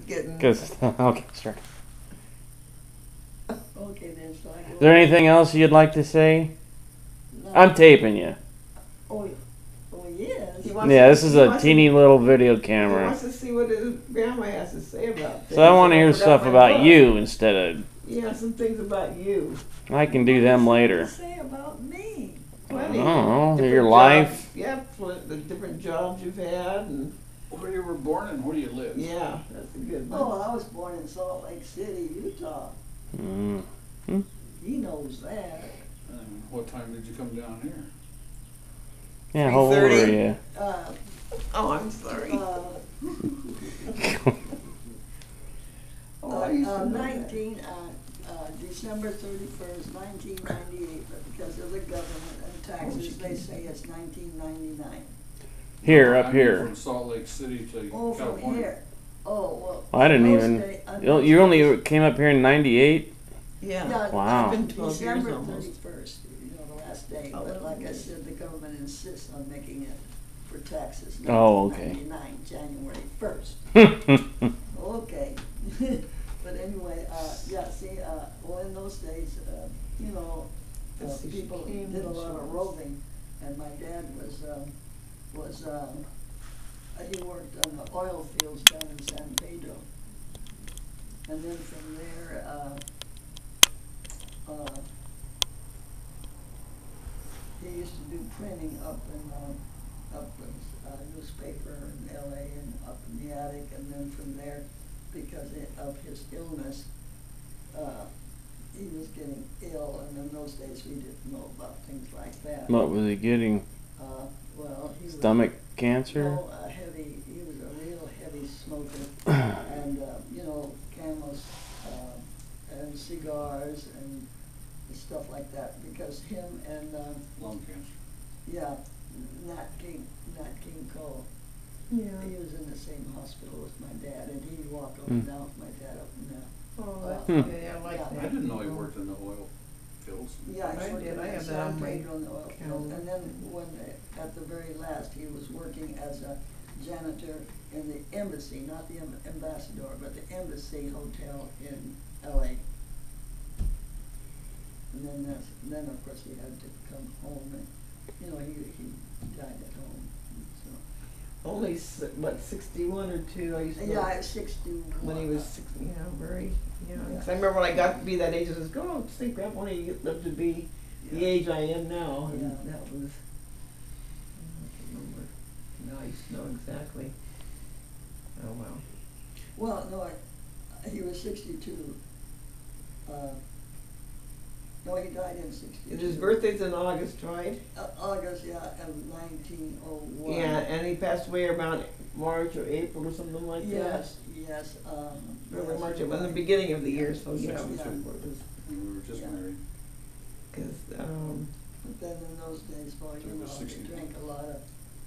getting. Because okay, sure. Okay then, so I go. Is there anything else you'd like to say? No. I'm taping you. Oh, yes. Yeah, this is a teeny little video He camera. wants to see what his grandma has to say about things. So I want to hear forgot stuff my about book. you instead of. Yeah, some things about you. I can do them later. What do you say about me? Plenty. I don't know, Different your jobs. life. Yeah, the different jobs you've had, and Where you were born and where do you live? yeah, that's a good one. Oh, I was born in Salt Lake City, Utah. Mm. He knows that. And what time did you come down here? Yeah, how old are 3:30? you? Oh, I'm sorry. Oh, I used to know that. December 31st, 1998, but because of the government and taxes, they say it's 1999. Here, I up mean, here. From Salt Lake City to Oh, from California. here. Oh, well. I didn't those even. days- You only came up here in '98. Yeah. Yeah, Wow. I've been 12 years December almost. 31st, the last day, Oh, but like I okay. said, the government insists on making it for taxes. Oh, okay. 1999, January 1st. Okay. But anyway, yeah, see, well, in those days, Let's see, she people came did a and lot she of was- roving, and my dad he worked on the oil fields down in San Pedro. And then from there, he used to do printing up in newspaper in LA and up in the attic, and then from there, because of his illness, he was getting ill, and in those days we didn't know about things like that. What was he getting? Well, he Stomach was, cancer? no, he was a real heavy smoker, and, Camels, and cigars and stuff like that, because him and, Lung cancer. yeah, Nat King Cole, Yeah. he was in the same hospital as my dad, and he'd walk up and down with my dad up and down. Oh, that's Hmm. good. I like Yeah. that. I didn't know he worked in the oil fields. Yeah, I he worked did. in I have that San on my Pedro in the oil field, calendar. and then at the very last, he was working as a janitor in the embassy, not the ambassador, but the embassy hotel in LA. And then of course he had to come home, and, he died at home, so. Only, 61 or 2, I used to know. Yeah, at 61. When he was 60, very, Yeah. Because I remember when I got to be that age, I was going, oh, think Grandpa, when he lived to be the Yeah. age I am now. And Yeah. that was, I can't remember. Now I used to know exactly. Oh, wow. Well, no, he was 62. No, he died in 62. And his birthday's in August, right? August, yeah, of 1901. Yeah, and he passed away around March or April or something like that. Yes. Early yes, March, you're in the right. beginning of the year, so yeah. Yeah. We were just Yeah. married. Because, But then in those days, well, It was they 60. drank a lot of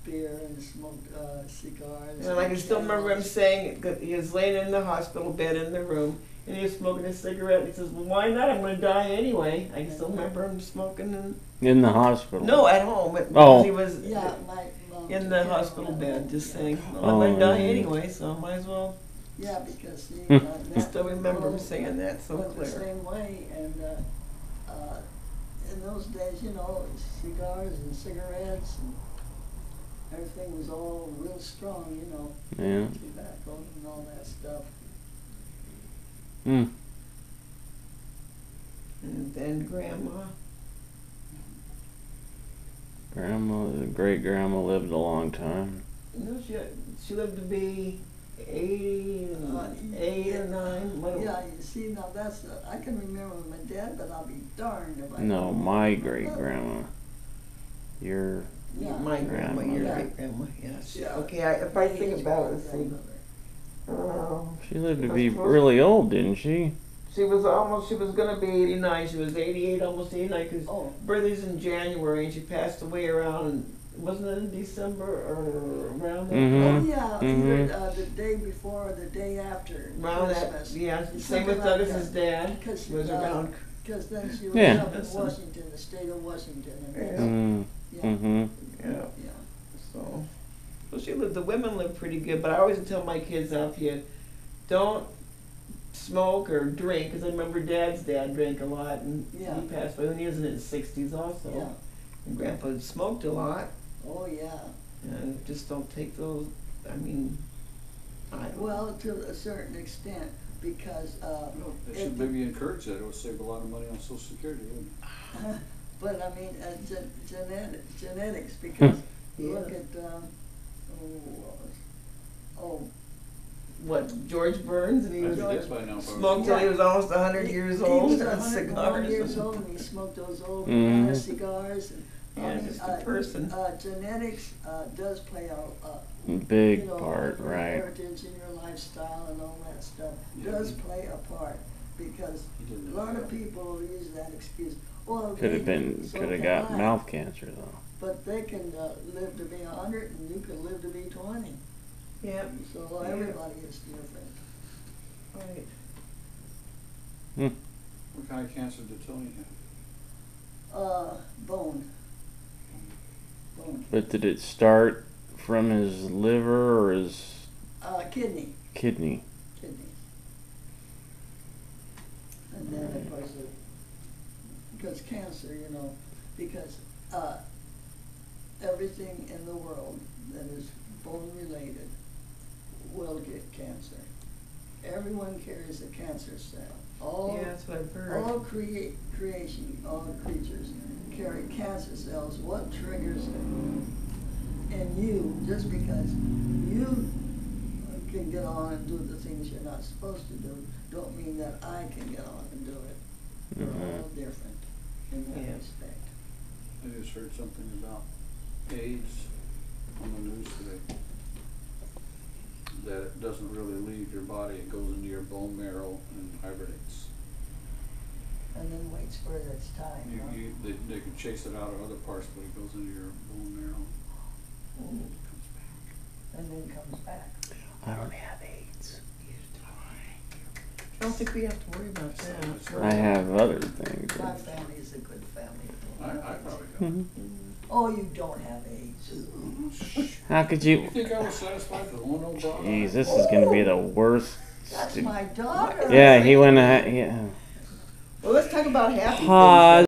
beer and smoked cigars. and I can still remember him candles. saying that he was laying in the hospital bed in the room, and he was smoking a cigarette. And he says, "Well, why not? I'm going to die anyway." I can still remember him smoking. And In the hospital. no, at home. Oh. He was Yeah, my mom in took the care of hospital him. bed, just saying, "Well, Oh, I'm going to die yeah. anyway, so I might as well." Yeah, because see, Hmm. I still remember him Nat saying that so went the clear. same way, and in those days, cigars and cigarettes and everything was all real strong, Yeah. tobacco and all that stuff. Hmm. And then Grandma. Great grandma lived a long time. No, she lived to be 88 or 9. What- Yeah, you see, now I can remember my dad, but I'll be darned if I. No, can my remember great that. grandma. Your Yeah. My grandma, your Yeah. great grandma, yes. Yeah. Okay, if I think about it, let's see. grandmother. she lived to be That's close. really old, didn't she? She was gonna be 89. She was 88, almost 89, because Oh. birthday's in January, and she passed away around, wasn't it in December or around that? Mhm. Oh, yeah, Mhm. either the day before or the day after Around that, Christmas. yeah. Same Something with like Douglas's that. dad. Because Was around. Because then she was Yeah. up in Washington, the state of Washington, and Yeah. then, Mm. yeah, Mhm. Yeah. yeah. So, well, she lived. The women lived pretty good, but I always tell my kids, now, if you don't smoke or drink, because I remember Dad's dad drank a lot, and Yeah. he passed away when he was in his 60s also. Yeah. And Grandpa smoked a lot, Oh, yeah. and just don't take those. I mean, I don't know. Well, to a certain extent, because, Well, they should maybe encourage that. It would save a lot of money on Social Security, wouldn't it? but I mean, genetics, because Yeah. look at, oh, What, George Burns, and he was I'd be dead by now, smoked probably. till he was almost 100 years he old was on 101 years cigars. old, and he smoked those old Mhm. Havana cigars, and Yeah, just a person. genetics does play a Big you know, part, your right? heritage and your lifestyle and all that stuff Yeah. does play a part, because He didn't a know lot that. of people use that excuse. Well, Could have maybe, been, so could have can got I. mouth cancer though. But they can live to be 100, and you can live to be 20. Yep. So Yeah. everybody is different. Right. What kind of cancer did Tony have? Bone. But did it start from his liver or his Kidney. kidney? Kidneys. And then of course, because cancer, you know, because everything in the world that is bone related will get cancer. Everyone carries a cancer cell. All, Yeah, that's what I've heard. all creation, all creatures carry cancer cells. What triggers it in you, just because you can get on and do the things you're not supposed to do, don't mean that I can get on and do it. We're all different in that Yeah. respect. I just heard something about AIDS on the news today. That it doesn't really leave your body, it goes into your bone marrow and hibernates. And then waits for its time, huh? They could chase it out of other parts, but it goes into your bone marrow. Mm. And then comes back. I don't have AIDS. I don't think we have to worry about that. I have other things. My family is a good family. I probably don't. Mhm. Oh, you don't have AIDS. How could You you? think I was satisfied with one old dog? Jeez, this is gonna be the worst. That's my daughter. Yeah, he went. Yeah. Well, let's talk about happy things. Pause.